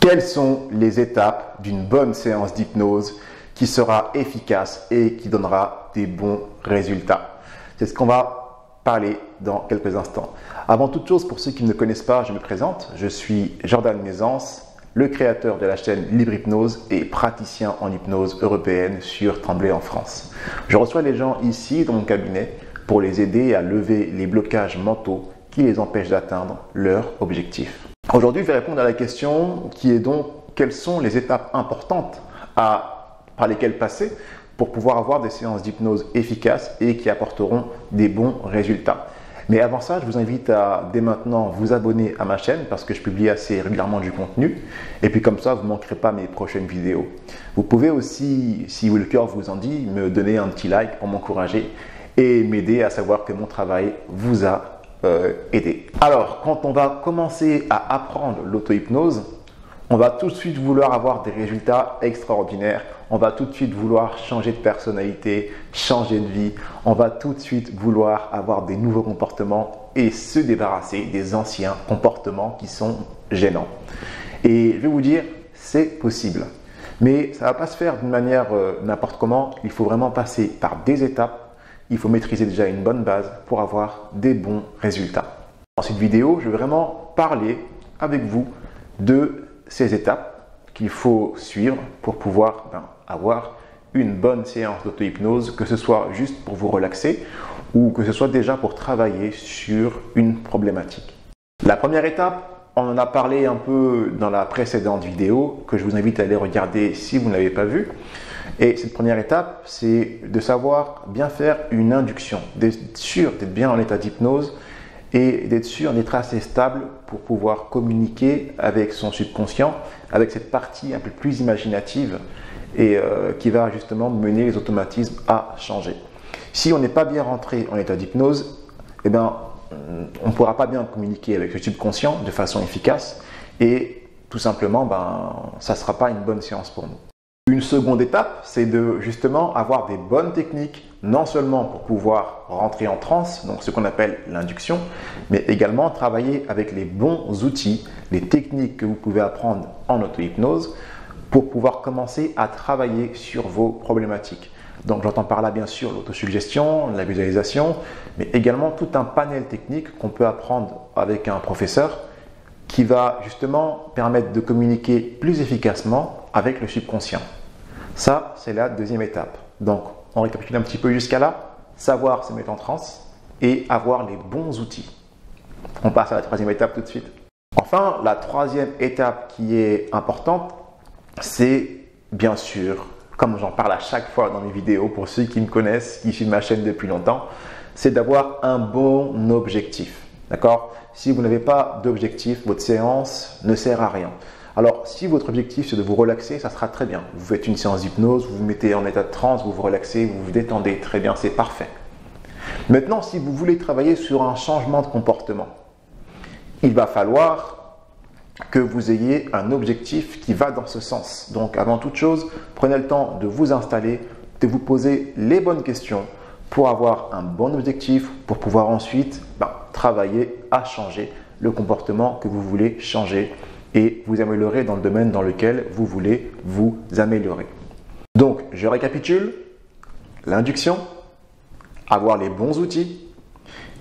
Quelles sont les étapes d'une bonne séance d'hypnose qui sera efficace et qui donnera des bons résultats? C'est ce qu'on va parler dans quelques instants. Avant toute chose, pour ceux qui ne me connaissent pas, je me présente. Je suis Jordan Mézance, le créateur de la chaîne Libre Hypnose et praticien en hypnose européenne sur Tremblay en France. Je reçois les gens ici dans mon cabinet pour les aider à lever les blocages mentaux qui les empêchent d'atteindre leur objectif. Aujourd'hui, je vais répondre à la question qui est donc quelles sont les étapes importantes par lesquelles passer pour pouvoir avoir des séances d'hypnose efficaces et qui apporteront des bons résultats. Mais avant ça, je vous invite à dès maintenant vous abonner à ma chaîne parce que je publie assez régulièrement du contenu et puis comme ça, vous ne manquerez pas mes prochaines vidéos. Vous pouvez aussi, si le cœur vous en dit, me donner un petit like pour m'encourager et m'aider à savoir que mon travail vous a aider. Alors, quand on va commencer à apprendre l'auto-hypnose, on va tout de suite vouloir avoir des résultats extraordinaires. On va tout de suite vouloir changer de personnalité, changer de vie. On va tout de suite vouloir avoir des nouveaux comportements et se débarrasser des anciens comportements qui sont gênants. Et je vais vous dire, c'est possible. Mais ça ne va pas se faire d'une manière n'importe comment. Il faut vraiment passer par des étapes. Il faut maîtriser déjà une bonne base pour avoir des bons résultats. Dans cette vidéo, je vais vraiment parler avec vous de ces étapes qu'il faut suivre pour pouvoir avoir une bonne séance d'auto-hypnose, que ce soit juste pour vous relaxer ou que ce soit déjà pour travailler sur une problématique. La première étape, on en a parlé un peu dans la précédente vidéo que je vous invite à aller regarder si vous ne l'avez pas vue. Et cette première étape, c'est de savoir bien faire une induction, d'être sûr d'être bien en état d'hypnose et d'être sûr d'être assez stable pour pouvoir communiquer avec son subconscient, avec cette partie un peu plus imaginative et qui va justement mener les automatismes à changer. Si on n'est pas bien rentré en état d'hypnose, eh bien, on ne pourra pas bien communiquer avec le subconscient de façon efficace et tout simplement, ça ne sera pas une bonne séance pour nous. Une seconde étape, c'est de justement avoir des bonnes techniques, non seulement pour pouvoir rentrer en transe, donc ce qu'on appelle l'induction, mais également travailler avec les bons outils, les techniques que vous pouvez apprendre en auto-hypnose pour pouvoir commencer à travailler sur vos problématiques. Donc j'entends par là bien sûr l'autosuggestion, la visualisation, mais également tout un panel technique qu'on peut apprendre avec un professeur qui va justement permettre de communiquer plus efficacement avec le subconscient. Ça, c'est la deuxième étape. Donc, on récapitule un petit peu jusqu'à là. Savoir se mettre en transe et avoir les bons outils. On passe à la troisième étape tout de suite. Enfin, la troisième étape qui est importante, c'est bien sûr, comme j'en parle à chaque fois dans mes vidéos, pour ceux qui me connaissent, qui suivent ma chaîne depuis longtemps, c'est d'avoir un bon objectif. D'accord? Si vous n'avez pas d'objectif, votre séance ne sert à rien. Alors, si votre objectif c'est de vous relaxer, ça sera très bien. Vous faites une séance d'hypnose, vous vous mettez en état de transe, vous vous relaxez, vous vous détendez, très bien, c'est parfait. Maintenant, si vous voulez travailler sur un changement de comportement, il va falloir que vous ayez un objectif qui va dans ce sens. Donc, avant toute chose, prenez le temps de vous installer, de vous poser les bonnes questions pour avoir un bon objectif, pour pouvoir ensuite travailler à changer le comportement que vous voulez changer et vous améliorer dans le domaine dans lequel vous voulez vous améliorer. Donc, je récapitule. L'induction, avoir les bons outils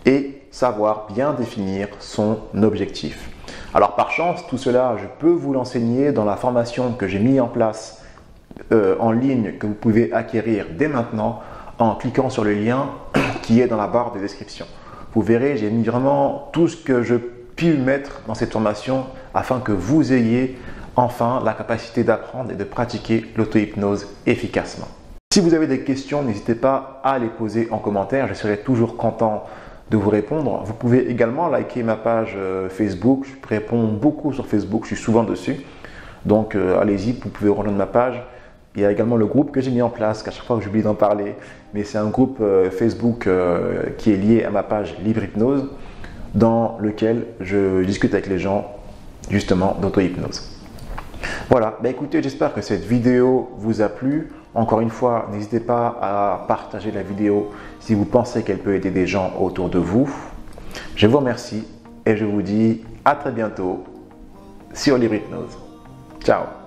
et savoir bien définir son objectif. Alors, par chance, tout cela, je peux vous l'enseigner dans la formation que j'ai mis en place en ligne que vous pouvez acquérir dès maintenant en cliquant sur le lien qui est dans la barre de description. Vous verrez, j'ai mis vraiment tout ce que je pu mettre dans cette formation afin que vous ayez enfin la capacité d'apprendre et de pratiquer l'auto-hypnose efficacement. Si vous avez des questions, n'hésitez pas à les poser en commentaire, je serai toujours content de vous répondre. Vous pouvez également liker ma page Facebook, je réponds beaucoup sur Facebook, je suis souvent dessus. Donc allez-y, vous pouvez rejoindre ma page. Il y a également le groupe que j'ai mis en place, qu'à chaque fois que j'oublie d'en parler, mais c'est un groupe Facebook qui est lié à ma page Libre Hypnose, dans lequel je discute avec les gens justement d'auto-hypnose. Voilà, écoutez, j'espère que cette vidéo vous a plu. Encore une fois, n'hésitez pas à partager la vidéo si vous pensez qu'elle peut aider des gens autour de vous. Je vous remercie et je vous dis à très bientôt sur Libre Hypnose. Ciao.